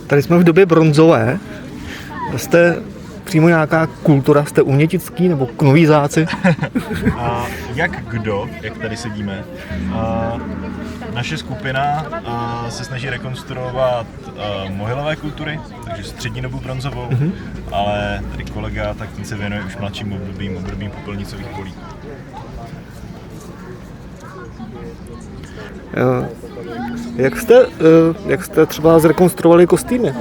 Tady jsme v době bronzové. Jste přímo nějaká kultura, jste umětický nebo knuvízáci? Jak kdo, jak tady sedíme, naše skupina se snaží rekonstruovat mohylové kultury, takže střední dobu bronzovou, ale tady kolega, tak ten se věnuje už mladším obdobím popelnicových polí. Jak jste třeba zrekonstruovali kostýmy?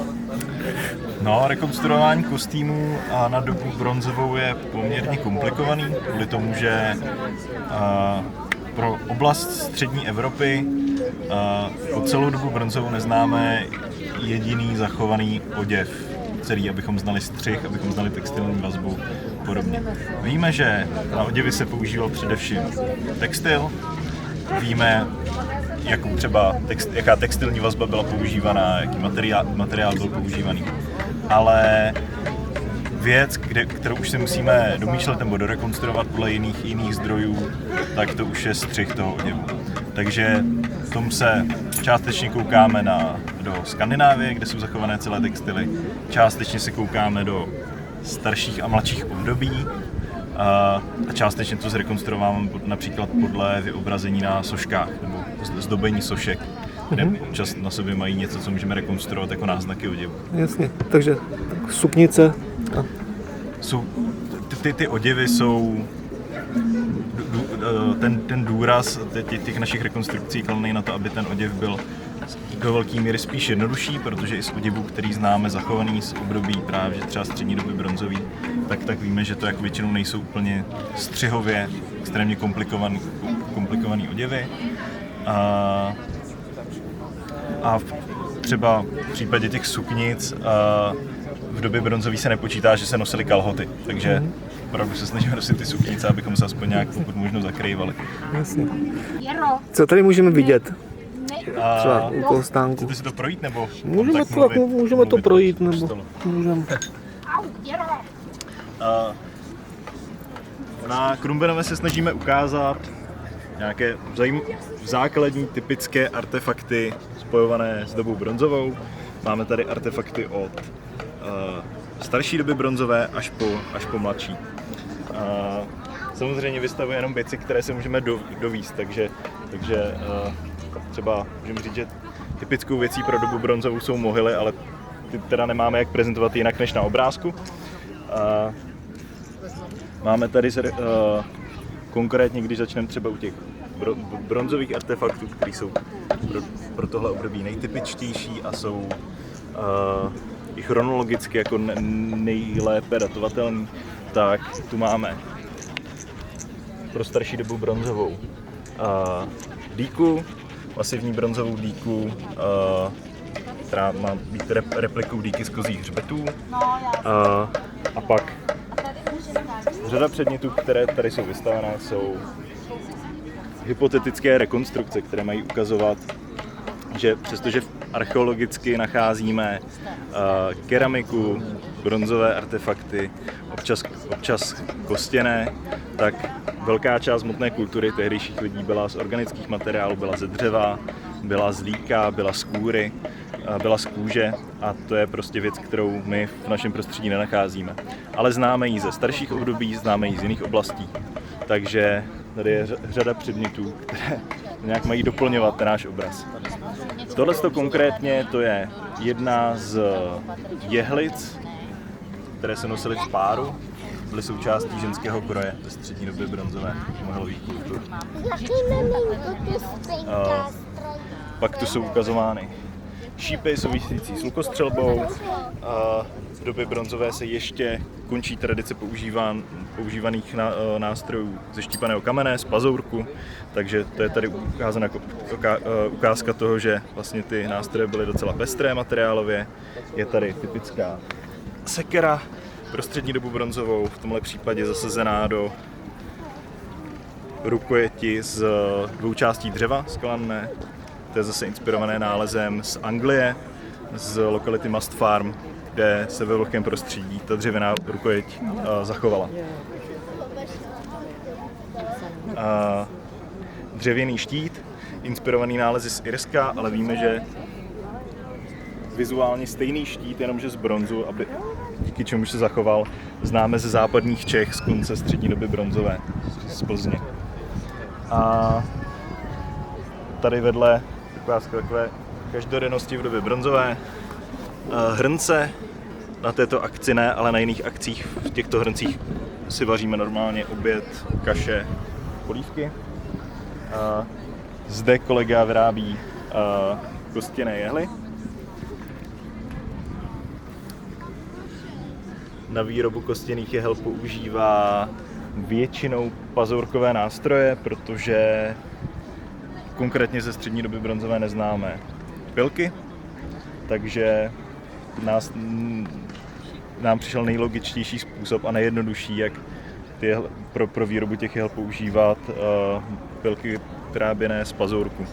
No, rekonstruování kostýmů na dobu bronzovou je poměrně komplikovaný, kvůli tomu, že pro oblast střední Evropy po celou dobu bronzovou neznáme jediný zachovaný oděv celý, abychom znali střih, abychom znali textilní vazbu a podobně. Víme, že na oděvy se používal především textil, víme, jaká textilní vazba byla používaná, jaký materiál byl používaný. Ale věc, kterou už si musíme domýšlet nebo dorekonstruovat podle jiných zdrojů, tak to už je střih toho oděvu. Takže v tom se částečně koukáme do Skandinávie, kde jsou zachované celé textily, částečně se koukáme do starších a mladších období a částečně to zrekonstruováme například podle vyobrazení na soškách nebo zdobení sošek, kde občas na sobě mají něco, co můžeme rekonstruovat jako náznaky oděvu. Jasně, takže suknice. Ty oděvy jsou ten důraz těch našich rekonstrukcí kladný na to, aby ten oděv byl do velké míry spíš jednodušší, protože i z oděvů, který známe zachovaný z období právě třeba střední doby bronzový, tak víme, že to jako většinou nejsou úplně střihově extrémně komplikovaný oděvy. A třeba v případě těch suknic v době bronzový se nepočítá, že se nosily kalhoty, takže opravdu se snažíme nosit ty suknice, abychom se aspoň nějak pokud možno zakrývali. Jasně. Co tady můžeme vidět? Třeba u toho stánku. Chcete si to projít, nebo? Můžeme to projít, nebo můžeme. Na Krumbenové se snažíme ukázat nějaké základní typické artefakty spojované s dobou bronzovou. Máme tady artefakty od starší doby bronzové až po mladší. Samozřejmě vystavuje jenom věci, které se můžeme dovíst, takže třeba můžeme říct, že typickou věcí pro dobu bronzovou jsou mohyly, ale ty teda nemáme jak prezentovat jinak než na obrázku. Máme tady konkrétně, když začneme třeba u těch bronzových artefaktů, které jsou pro tohle období nejtypičtější a jsou i chronologicky jako nejlépe datovatelný, tak tu máme pro starší dobu bronzovou dýku, masivní bronzovou dýku, která má být replikou dýky z kozích hřbetů, a pak řada předmětů, které tady jsou vystavené, jsou hypotetické rekonstrukce, které mají ukazovat, že přestože archeologicky nacházíme keramiku, bronzové artefakty, občas kostěné, tak velká část hmotné kultury tehdejších lidí byla z organických materiálů, byla ze dřeva, byla z líka, byla z kůry, byla z kůže, a to je prostě věc, kterou my v našem prostředí nenacházíme. Ale známe ji ze starších období, známe ji z jiných oblastí, takže tady je řada předmětů, které nějak mají doplňovat ten náš obraz. Tohle konkrétně to je jedna z jehlic, které se nosily v páru, byly součástí ženského kroje ze střední doby bronzové mohylových kultur. Pak tu jsou ukazovány šípy související s lukostřelbou. V době bronzové se ještě končí tradice používaných nástrojů ze štípaného kamene, z pazourku, takže to je tady ukázána jako ukázka toho, že vlastně ty nástroje byly docela pestré materiálově. Je tady typická sekera pro střední dobu bronzovou, v tomhle případě zasazená do rukojeti z dvou částí dřeva sklanné. To je zase inspirované nálezem z Anglie, z lokality Must Farm, kde se ve vlhkém prostředí ta dřevěná rukojeť zachovala. Dřevěný štít, inspirovaný nálezy z Irska, ale víme, že vizuálně stejný štít, jenomže z bronzu, aby díky čemu se zachoval, známe ze západních Čech z konce střední doby bronzové, z Plzně. A tady vedle takové každodennosti v době bronzové hrnce. Na této akci ne, ale na jiných akcích v těchto hrncích si vaříme normálně oběd, kaše, polívky. Zde kolega vyrábí kostěné jehly. Na výrobu kostěných jehel používá většinou pazourkové nástroje, protože konkrétně ze střední doby bronzové neznáme pilky, takže nám přišel nejlogičtější způsob a nejjednodušší, jak pro výrobu těch jehel používat pilky vyráběné z pazourku.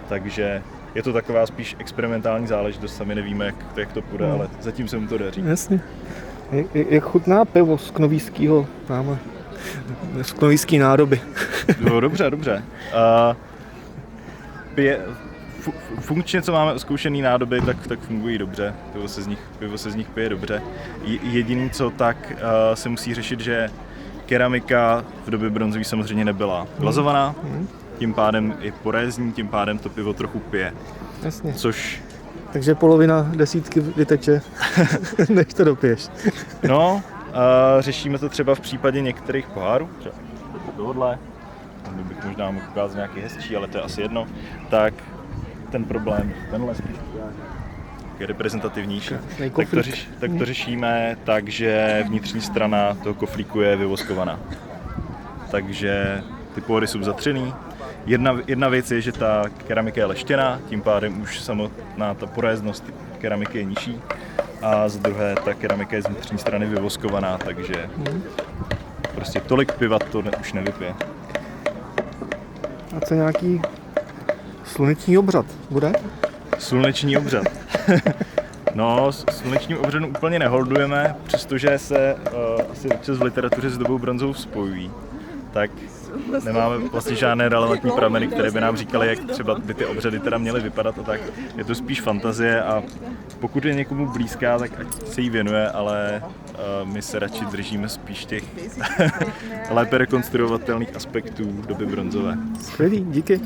Takže je to taková spíš experimentální záležitost, sami nevíme, jak to půjde, ale zatím se mu to daří. Jasně. Jak chutná pivo z knovíského, máme z knovíský nádoby? No, dobře. Funkčně, co máme zkoušený nádoby, tak fungují dobře. Pivo se z nich pije dobře. Jediný, co tak se musí řešit, že keramika v době bronzové samozřejmě nebyla glazovaná, tím pádem i porézní, tím pádem to pivo trochu pije. Jasně. Takže polovina desítky vyteče, než to dopiješ. No, řešíme to třeba v případě některých pohárů, třeba tohodle, tam bych možná mohl ukázat nějaký hezčí, ale to je asi jedno, tak ten problém, tenhle spíš je reprezentativnější, tak to řešíme tak, že vnitřní strana toho koflíku je vyvoskovaná. Takže ty pory jsou zatřený. Jedna věc je, že ta keramika je leštěná, tím pádem už samotná ta poréznost keramiky je nižší. A z druhé, ta keramika je z vnitřní strany vyvoskovaná, takže prostě tolik piva to už nevypije. A co nějaký sluneční obřad bude? Sluneční obřad. No, slunečním obřadům úplně neholdujeme, přestože se asi občas v literatuře s dobou bronzovou spojují. Tak nemáme vlastně žádné relevantní prameny, které by nám říkaly, jak třeba by ty obřady teda měly vypadat a tak. Je to spíš fantazie a pokud je někomu blízká, tak ať se jí věnuje, ale my se radši držíme spíš těch lépe rekonstruovatelných aspektů doby bronzové. Skvělý, díky.